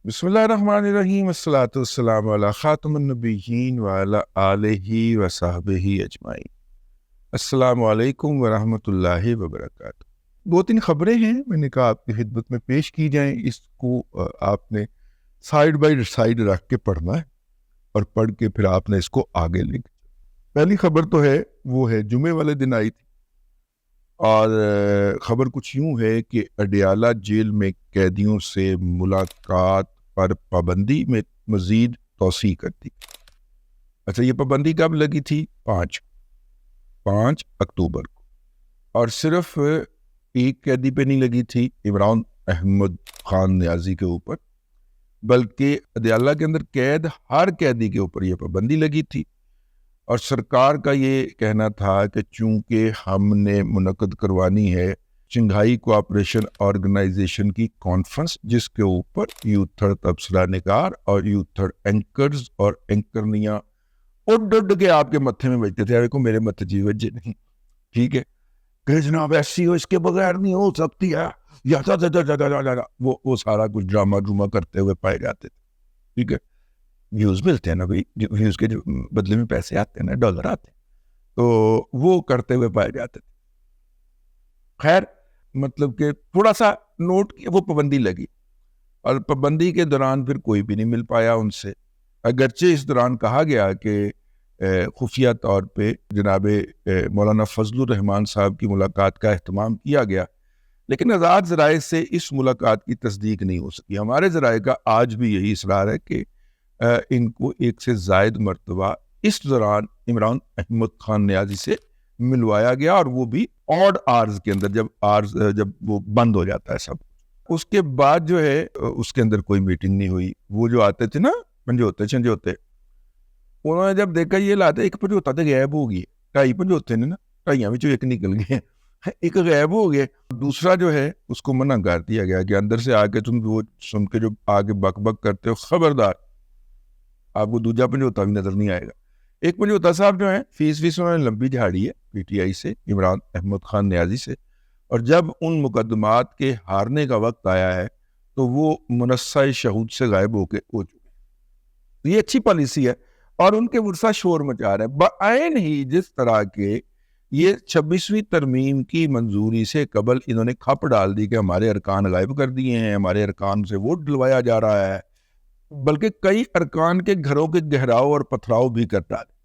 بسم اللہ الرحمن الرحیم، الصلاۃ والسلام علی خاتم النبیین وعلی آلہ وصحبہ اجمعین۔ السلام علیکم ورحمۃ اللہ وبرکاتہ۔ دو تین خبریں ہیں، میں نے کہا آپ کی خدمت میں پیش کی جائیں۔ اس کو آپ نے سائیڈ بائی سائیڈ رکھ کے پڑھنا ہے اور پڑھ کے پھر آپ نے اس کو آگے لے کے۔ پہلی خبر تو ہے وہ ہے جمعے والے دن آئی تھی، اور خبر کچھ یوں ہے کہ اڈیالہ جیل میں قیدیوں سے ملاقات پر پابندی میں مزید توسیع کر دی۔ اچھا، یہ پابندی کب لگی تھی؟ 5 اکتوبر کو، اور صرف ایک قیدی پہ نہیں لگی تھی، عمران احمد خان نیازی کے اوپر، بلکہ اڈیالہ کے اندر قید ہر قیدی کے اوپر یہ پابندی لگی تھی۔ اور سرکار کا یہ کہنا تھا کہ چونکہ ہم نے منعقد کروانی ہے شنگھائی کوآپریشن آرگنائزیشن کی کانفرنس، جس کے اوپر یوتھڑ تبصرہ نگار اور یوتھڑ اینکرز اور اینکرنیاں اڈ کے آپ کے متھے میں بجتے تھے۔ دیکھو میرے متھے جی وجہ نہیں، ٹھیک ہے کہ جناب ایسی ہو، اس کے بغیر نہیں ہو سکتی ہے، یا وہ سارا کچھ ڈرامہ کرتے ہوئے پائے جاتے تھے، ٹھیک ہے۔ ویوز ملتے ہیں نا بھائی، ویوز کے جو بدلے میں پیسے آتے ہیں نا، ڈالر آتے ہیں، تو وہ کرتے ہوئے پائے جاتے تھے۔ خیر، مطلب کہ تھوڑا سا نوٹ کیا، وہ پابندی لگی، اور پابندی کے دوران پھر کوئی بھی نہیں مل پایا ان سے، اگرچہ اس دوران کہا گیا کہ خفیہ طور پہ جناب مولانا فضل الرحمان صاحب کی ملاقات کا اہتمام کیا گیا، لیکن آزاد ذرائع سے اس ملاقات کی تصدیق نہیں ہو سکی۔ ہمارے ذرائع کا آج بھی یہی اصرار ہے کہ ان کو ایک سے زائد مرتبہ اس دوران عمران احمد خان نیازی سے ملوایا گیا، اور وہ بھی آڈ آرز کے اندر، جب وہ بند ہو جاتا ہے سب۔ اس کے بعد جو ہے اس کے اندر کوئی میٹنگ نہیں ہوئی۔ وہ جو آتے تھے نا چھنجوتے، انہوں نے جب دیکھا یہ لاتے، ایک پنجوتا تو غائب ہو گئی، 2.5 پنجوتے نے نا، 2.5 میں ایک نکل گئے، ایک غائب ہو گئے، دوسرا جو ہے اس کو منع کر دیا گیا کہ اندر سے آ کے تم وہ سن کے جو آگے بک بک کرتے ہو، خبردار آپ کو دوجا پنجوتا بھی نظر نہیں آئے گا۔ ایک پنجوتا صاحب جو ہیں فیس انہوں نے لمبی جھاڑی ہے پی ٹی آئی سے، عمران احمد خان نیازی سے، اور جب ان مقدمات کے ہارنے کا وقت آیا ہے تو وہ منصہ شہود سے غائب ہو چکے۔ یہ اچھی پالیسی ہے، اور ان کے ورثہ شور مچا رہے ہیں بعین ہی جس طرح کے یہ 26ویں ترمیم کی منظوری سے قبل انہوں نے کھپ ڈال دی کہ ہمارے ارکان غائب کر دیے ہیں، ہمارے ارکان سے ووٹ ڈلوایا جا رہا ہے، بلکہ کئی ارکان کے گھروں کے گہراؤ اور پتھراؤ بھی کر ڈالے۔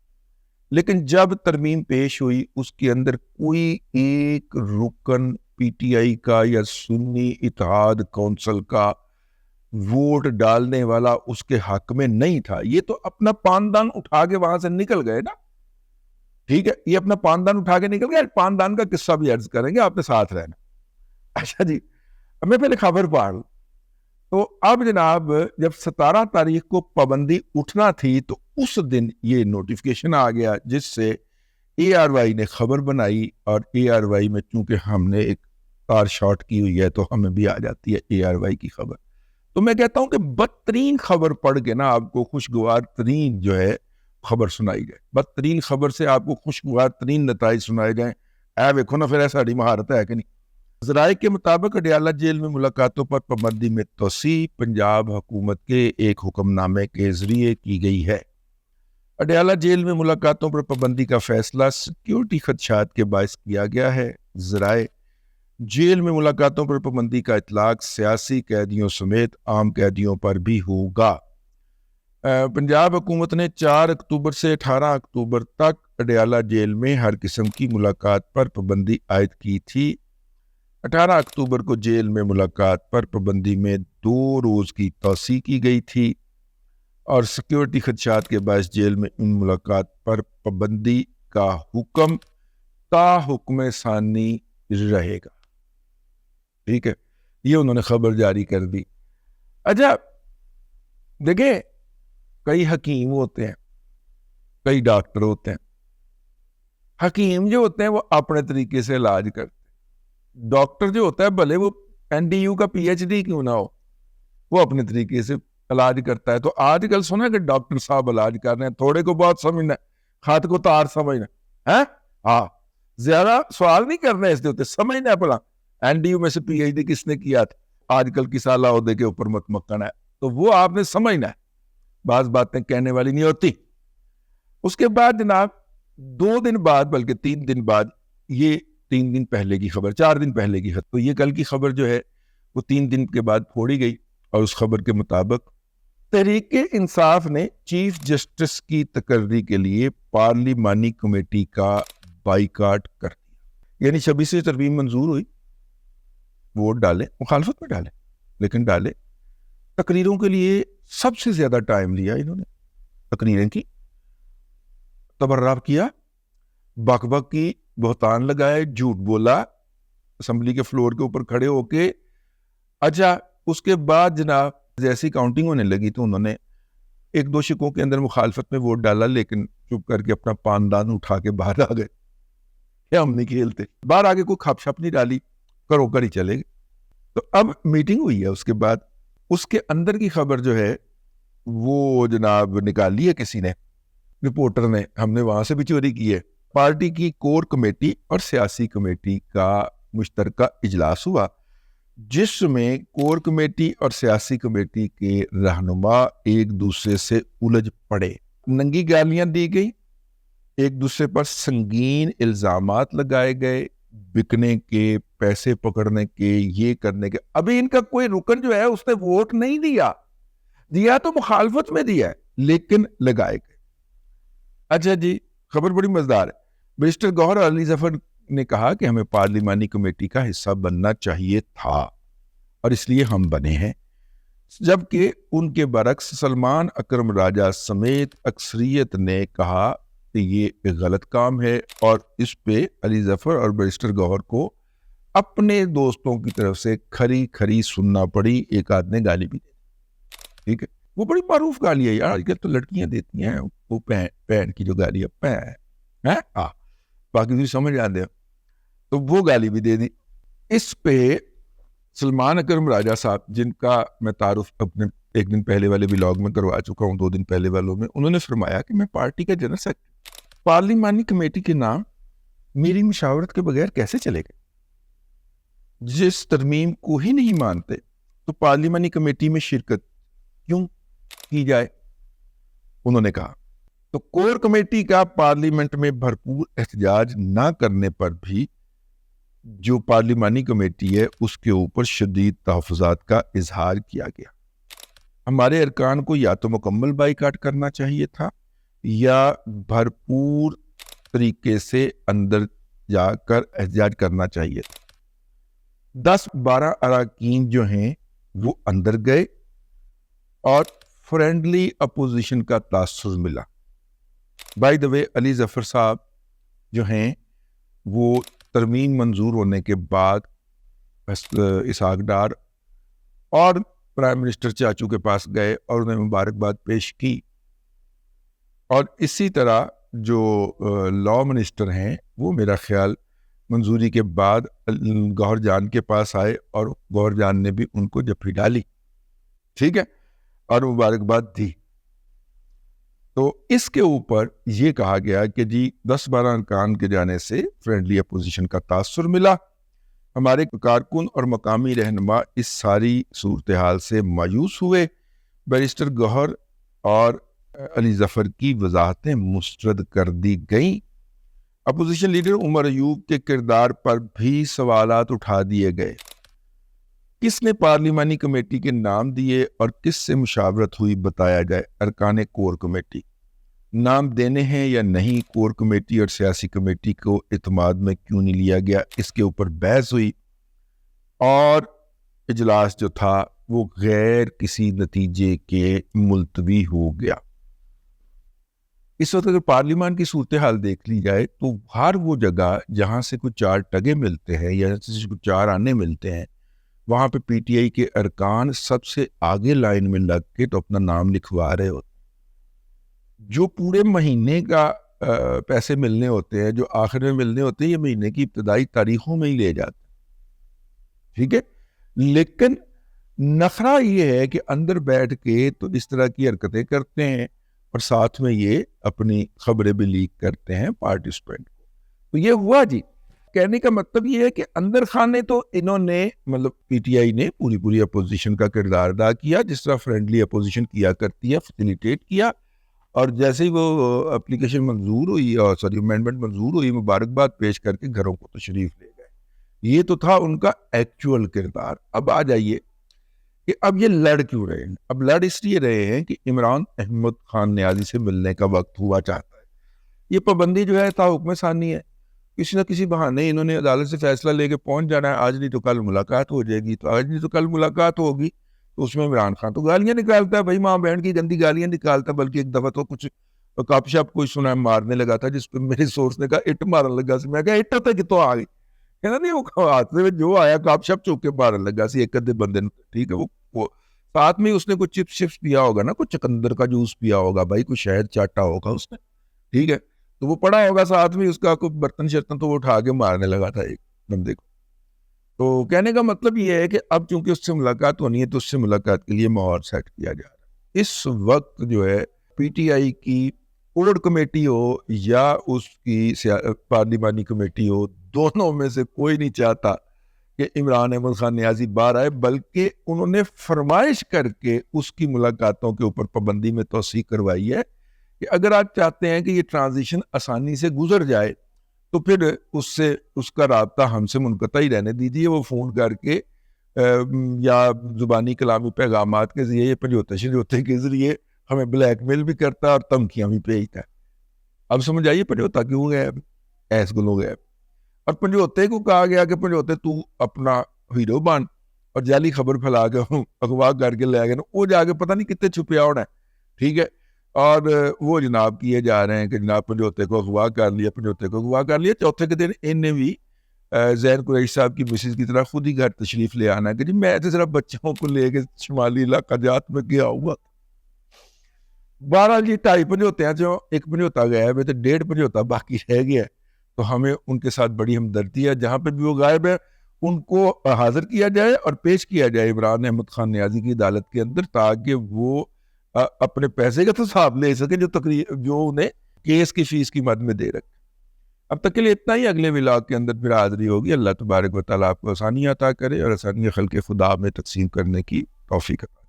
لیکن جب ترمیم پیش ہوئی، اس کے اندر کوئی ایک رکن پی ٹی آئی کا یا سنی اتحاد کونسل کا ووٹ ڈالنے والا اس کے حق میں نہیں تھا۔ یہ تو اپنا پاندان اٹھا کے وہاں سے نکل گئے نا، ٹھیک ہے، یہ اپنا پاندان اٹھا کے نکل گئے۔ پاندان کا قصہ بھی عرض کریں گے، آپ نے ساتھ رہنا۔ اچھا جی، میں پہلے خبر پڑھ لوں۔ تو اب جناب جب 17 تاریخ کو پابندی اٹھنا تھی تو اس دن یہ نوٹیفکیشن آ گیا، جس سے اے آر وائی نے خبر بنائی، اور اے آر وائی میں چونکہ ہم نے ایک تار شارٹ کی ہوئی ہے تو ہمیں بھی آ جاتی ہے اے آر وائی کی خبر۔ تو میں کہتا ہوں کہ بدترین خبر پڑھ کے نا آپ کو خوشگوار ترین جو ہے خبر سنائی جائے، بدترین خبر سے آپ کو خوشگوار ترین نتائج سنائے جائیں۔ ویکھو نا، پھر ایسا مہارت ہے کہ نہیں۔ ذرائع کے مطابق اڈیالہ جیل میں ملاقاتوں پر پابندی میں توسیع پنجاب حکومت کے ایک حکم نامے کے ذریعے کی گئی ہے۔ اڈیالہ جیل میں ملاقاتوں پر پابندی کا فیصلہ سیکیورٹی خدشات کے باعث کیا گیا ہے۔ ذرائع: جیل میں ملاقاتوں پر پابندی کا اطلاق سیاسی قیدیوں سمیت عام قیدیوں پر بھی ہوگا۔ پنجاب حکومت نے 4 اکتوبر سے 18 اکتوبر تک اڈیالہ جیل میں ہر قسم کی ملاقات پر پابندی عائد کی تھی۔ 18 اکتوبر کو جیل میں ملاقات پر پابندی میں 2 روز کی توسیع کی گئی تھی، اور سیکیورٹی خدشات کے باعث جیل میں ان ملاقات پر پابندی کا حکم تا حکم ثانی رہے گا۔ ٹھیک ہے، یہ انہوں نے خبر جاری کر دی۔ اچھا دیکھیں، کئی حکیم ہوتے ہیں، کئی ڈاکٹر ہوتے ہیں۔ حکیم جو ہوتے ہیں وہ اپنے طریقے سے علاج کرتے ہیں، ڈاکٹر جو ہوتا ہے بھلے وہ این ڈی یو کا پی ایچ ڈی کیوں نہ ہو، وہ اپنے طریقے سے علاج کرتا ہے۔ تو آج کل سنا کہ ڈاکٹر صاحب علاج کر رہے ہیں، تھوڑے کو بہت سمجھنا ہے، خط کو تار سمجھنا ہے، ہاں زیادہ سوال نہیں کرنا ہے، اس ہوتے سمجھنا ہے۔ بلا این ڈی یو میں سے پی ایچ ڈی کس نے کیا تھا، آج کل کس اعلیٰ عہدے کے اوپر مت مکن ہے، تو وہ آپ نے سمجھنا ہے، بعض باتیں کہنے والی نہیں ہوتی۔ اس کے بعد جناب 2 دن بعد بلکہ 3 دن بعد، یہ 3 دن پہلے کی خبر، 4 دن پہلے کی خبر، تو یہ کل کی خبر جو ہے وہ 3 دن کے بعد پھوڑی گئی، اور اس خبر کے مطابق تحریک انصاف نے چیف جسٹس کی تقرری کے لیے پارلیمانی کمیٹی کا بائیکاٹ کر دیا۔ یعنی 26 ترمیم منظور ہوئی، ووٹ ڈالے، مخالفت میں ڈالے، لیکن ڈالے۔ تقریروں کے لیے سب سے زیادہ ٹائم لیا انہوں نے، تقریریں کی، تبرع کیا، بک بک کی، بہتان لگائے، جھوٹ بولا اسمبلی کے فلور کے اوپر کھڑے ہو کے۔ اچھا، اس کے بعد جناب جیسی کاؤنٹنگ ہونے لگی تو انہوں نے 1-2 شکوں کے اندر مخالفت میں ووٹ ڈالا، لیکن چپ کر کے اپنا پاندان اٹھا کے باہر آ گئے کہ ہم نہیں کھیلتے، باہر آگے کوئی کھپ شپ نہیں ڈالی، کرو کر ہی چلے گئے۔ تو اب میٹنگ ہوئی ہے، اس کے بعد اس کے اندر کی خبر جو ہے وہ جناب نکالی ہے کسی نے، رپورٹر نے، ہم نے وہاں سے بھی چوری کی ہے۔ پارٹی کی کور کمیٹی اور سیاسی کمیٹی کا مشترکہ اجلاس ہوا، جس میں کور کمیٹی اور سیاسی کمیٹی کے رہنما ایک دوسرے سے الجھ پڑے، ننگی گالیاں دی گئی، ایک دوسرے پر سنگین الزامات لگائے گئے، بکنے کے، پیسے پکڑنے کے، یہ کرنے کے۔ ابھی ان کا کوئی رکن جو ہے اس نے ووٹ نہیں دیا تو مخالفت میں دیا ہے، لیکن لگائے گئے۔ اچھا جی، خبر بڑی مزیدار ہے۔ بیرسٹر گوہر اور علی ظفر نے کہا کہ ہمیں پارلیمانی کمیٹی کا حصہ بننا چاہیے تھا اور اس لیے ہم بنے ہیں، جبکہ ان کے برعکس سلمان اکرم راجہ سمیت اکثریت نے کہا کہ یہ ایک غلط کام ہے، اور اس پہ علی ظفر اور بیرسٹر گوہر کو اپنے دوستوں کی طرف سے کھری کھری سننا پڑی۔ ایک آدھ نے گالی بھی دی، ٹھیک ہے، وہ بڑی معروف گالی ہے یار، آج کل تو لڑکیاں دیتی ہیں وہ پین کی جو گالی ہے، باقی بھی سمجھ آتے ہیں، تو وہ گالی بھی دے دی۔ اس پہ سلمان اکرم راجہ صاحب، جن کا میں تعارف اپنے 1 دن پہلے والے ولاگ میں کروا چکا ہوں، 2 دن پہلے والوں میں، انہوں نے فرمایا کہ میں پارٹی کا جنرل سیکرٹری، پارلیمانی کمیٹی کے نام میری مشاورت کے بغیر کیسے چلے گئے؟ جس ترمیم کو ہی نہیں مانتے تو پارلیمانی کمیٹی میں شرکت کیوں کی جائے؟ انہوں نے کہا تو کور کمیٹی کا پارلیمنٹ میں بھرپور احتجاج نہ کرنے پر بھی جو پارلیمانی کمیٹی ہے اس کے اوپر شدید تحفظات کا اظہار کیا گیا۔ ہمارے ارکان کو یا تو مکمل بائیکاٹ کرنا چاہیے تھا یا بھرپور طریقے سے اندر جا کر احتجاج کرنا چاہیے تھا۔ 10-12 اراکین جو ہیں وہ اندر گئے اور فرینڈلی اپوزیشن کا تاثر ملا۔ بائی دا وے، علی ظفر صاحب جو ہیں وہ ترمیم منظور ہونے کے بعد اسحاق ڈار اور پرائم منسٹر چاچو کے پاس گئے اور انہیں مبارکباد پیش کی، اور اسی طرح جو لا منسٹر ہیں وہ میرا خیال منظوری کے بعد گوہر جان کے پاس آئے اور گوہر جان نے بھی ان کو جپھی ڈالی، ٹھیک ہے، اور مبارکباد دی۔ تو اس کے اوپر یہ کہا گیا کہ جی 10-12 ارکان کے جانے سے فرینڈلی اپوزیشن کا تاثر ملا، ہمارے کارکن اور مقامی رہنما اس ساری صورتحال سے مایوس ہوئے، بیرسٹر گوہر اور علی ظفر کی وضاحتیں مسترد کر دی گئیں، اپوزیشن لیڈر عمر ایوب کے کردار پر بھی سوالات اٹھا دیے گئے، کس نے پارلیمانی کمیٹی کے نام دیے اور کس سے مشاورت ہوئی بتایا جائے، ارکان کور کمیٹی نام دینے ہیں یا نہیں، کور کمیٹی اور سیاسی کمیٹی کو اعتماد میں کیوں نہیں لیا گیا، اس کے اوپر بحث ہوئی اور اجلاس جو تھا وہ غیر کسی نتیجے کے ملتوی ہو گیا۔ اس وقت اگر پارلیمان کی صورتحال دیکھ لی جائے تو ہر وہ جگہ جہاں سے کچھ 4 ٹگے ملتے ہیں یا کچھ 4 آنے ملتے ہیں، وہاں پہ پی ٹی آئی کے ارکان سب سے آگے لائن میں لگ کے تو اپنا نام لکھوا رہے ہوتے، جو پورے مہینے کا پیسے ملنے ہوتے ہیں، جو آخر میں ملنے ہوتے ہیں، یہ مہینے کی ابتدائی تاریخوں میں ہی لے جاتے ہیں، ٹھیک ہے، لیکن نخرہ یہ ہے کہ اندر بیٹھ کے تو اس طرح کی حرکتیں کرتے ہیں اور ساتھ میں یہ اپنی خبریں بھی لیک کرتے ہیں پارٹیسپینٹ کو۔ تو یہ ہوا جی، کہنے کا مطلب یہ ہے کہ اندر خانے تو انہوں نے مطلب پی ٹی آئی نے پوری اپوزیشن کا کردار ادا کیا، جس طرح فرینڈلی اپوزیشن کیا کرتی ہے، فیسیلیٹیٹ کیا، اور جیسے ہی وہ اپلیکیشن منظور ہوئی اور امینڈمنٹ منظور ہوئی، مبارکباد پیش کر کے گھروں کو تشریف لے گئے۔ یہ تو تھا ان کا ایکچوئل کردار۔ اب آ جائیے کہ اب یہ لڑ کیوں رہے ہیں؟ اب لڑ اس لیے رہے ہیں کہ عمران احمد خان نیازی سے ملنے کا وقت ہوا چاہتا ہے۔ یہ پابندی جو ہے تا حکم ثانی ہے، کسی نہ کسی بہانے انہوں نے عدالت سے فیصلہ لے کے پہنچ جانا ہے، آج نہیں تو کل ملاقات ہو جائے گی، تو آج نہیں تو کل ملاقات ہوگی، تو اس میں عمران خان تو گالیاں نکالتا ہے، بھائی ماں بہن کی گندی گالیاں نکالتا ہے، بلکہ ایک دفعہ تو کچھ کپ شپ کوئی سنا مارنے لگا تھا، جس پہ میری سورس نے کہا اٹ مارن لگا سی، میں کہا اٹ تک کتوں آ گئی، کہنا نہیں وہ ہاتھ میں جو آیا کپ شپ چوک کے مارن لگا سی ایک ادھے بندے نے، ٹھیک ہے، وہ ساتھ میں اس نے کوئی چپس شپس پیا ہوگا نا، کوئی چقندر کا جوس پیا ہوگا، بھائی کوئی شہد چاٹا ہوگا اس نے، ٹھیک ہے، تو وہ پڑا ہوگا ساتھ میں اس کا کوئی برتن شرتن، تو وہ اٹھا کے مارنے لگا تھا ایک بندے کو۔ تو کہنے کا مطلب یہ ہے کہ اب چونکہ اس سے ملاقات ہونی ہے تو اس سے ملاقات کے لیے ماحول سیٹ کیا جا رہا ہے۔ اس وقت جو ہے پی ٹی آئی کی کوڈ کمیٹی ہو یا اس کی پارلیمانی کمیٹی ہو، دونوں میں سے کوئی نہیں چاہتا کہ عمران احمد خان نیازی باہر آئے، بلکہ انہوں نے فرمائش کر کے اس کی ملاقاتوں کے اوپر پابندی میں توسیع کروائی ہے کہ اگر آپ چاہتے ہیں کہ یہ ٹرانزیشن آسانی سے گزر جائے تو پھر اس کا رابطہ ہم سے منقطع ہی رہنے دیجیے، وہ فون کر کے یا زبانی کلامی پیغامات کے ذریعے، پنجوتے کے ذریعے ہمیں بلیک میل بھی کرتا ہے اور دھمکیاں بھی بھیجتا ہے۔ اب سمجھ آئیے پنجوتا کیوں گیا، ایس گلو گیا، اور پنجوتے کو کہا گیا کہ پنجوتے تو اپنا ہیرو بن، اور جعلی خبر پھیلا کے اغوا کر کے لے گئے، وہ جا کے پتہ نہیں کتنے چھپیا ہونا ہے، ٹھیک ہے، اور وہ جناب کیے جا رہے ہیں کہ جناب پنجوتے کو اغوا کر لیا۔ چوتھے کے دن انہیں بھی زین قریشی صاحب کی مسز کی طرح خود ہی گھر تشریف لے آنا ہے کہ جی میں تو صرف بچوں کو لے کے شمالی علاقہ جات میں گیا ہوا۔ 12 جی 2.5 پنجوتے ہیں، جو ایک پنجوتا گیا ہے تو 1.5 پنجوتا باقی رہ گیا ہے، تو ہمیں ان کے ساتھ بڑی ہمدردی ہے، جہاں پہ بھی وہ غائب ہے ان کو حاضر کیا جائے اور پیش کیا جائے عمران احمد خان نیازی کی عدالت کے اندر، تاکہ وہ اپنے پیسے کا تو حساب لے سکے جو انہیں کیس کی فیس کی مد میں دے رکھے۔ اب تک کے لیے اتنا ہی، اگلے ولاگ کے اندر پھر حاضری ہوگی۔ اللہ تبارک و تعالیٰ آپ کو آسانی عطا کرے اور آسانی خلق خدا میں تقسیم کرنے کی توفیق عطا کرے۔